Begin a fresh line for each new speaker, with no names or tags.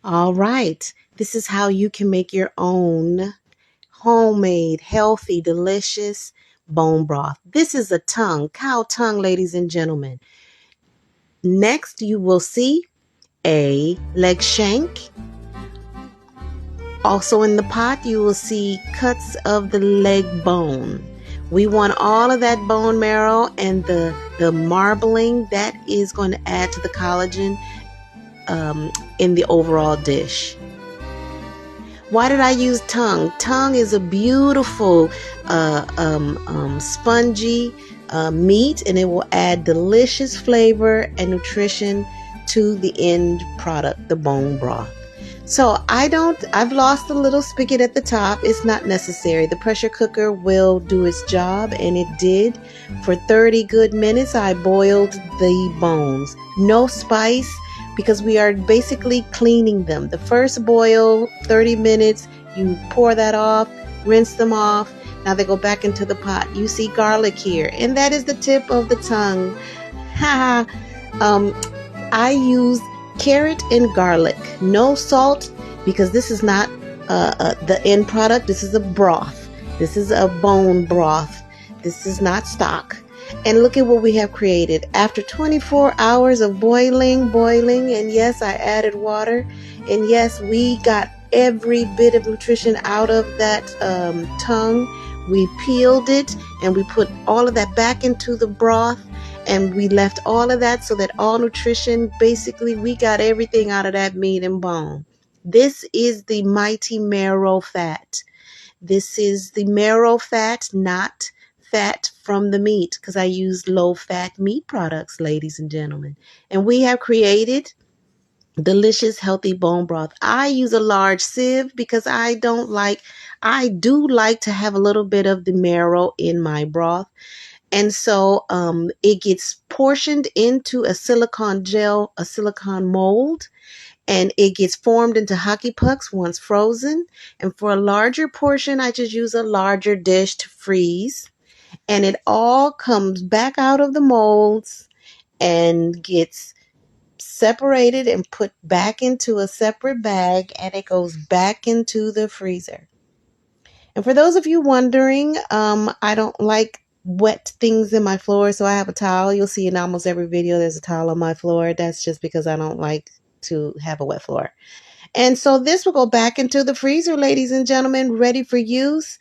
All right, this is how you can make your own homemade, healthy, delicious bone broth. This is a tongue, cow tongue, ladies and gentlemen. Next, you will see a leg shank. Also in the pot, you will see cuts of the leg bone. We want all of that bone marrow and the marbling that is going to add to the collagen in the overall dish. Why did I use tongue? Tongue is a beautiful spongy meat, and it will add delicious flavor and nutrition to the end product, the bone broth. So I've lost the little spigot at the top. It's not necessary. The pressure cooker will do its job, and it did. For 30 good minutes, I boiled the bones. No spice, because we are basically cleaning them. The first boil, 30 minutes, you pour that off, rinse them off. Now they go back into the pot. You see garlic here, and that is the tip of the tongue. I use carrot and garlic. No salt, because this is not the end product. This is a broth. This is a bone broth. This is not stock. And look at what we have created. After 24 hours of boiling, and yes, I added water, and yes, we got every bit of nutrition out of that tongue. We peeled it, and we put all of that back into the broth, and we left all of that so that all nutrition, basically, we got everything out of that meat and bone. This is the mighty marrow fat. This is the marrow fat, not fat from the meat, because I use low-fat meat products, ladies and gentlemen. And we have created delicious, healthy bone broth. I use a large sieve because I do like to have a little bit of the marrow in my broth. And so it gets portioned into a silicone gel, a silicone mold, and it gets formed into hockey pucks once frozen. And for a larger portion, I just use a larger dish to freeze. And it all comes back out of the molds and gets separated and put back into a separate bag, and it goes back into the freezer. And for those of you wondering, I don't like wet things in my floor, so I have a towel. You'll see in almost every video there's a towel on my floor. That's just because I don't like to have a wet floor. And so this will go back into the freezer, ladies and gentlemen, ready for use.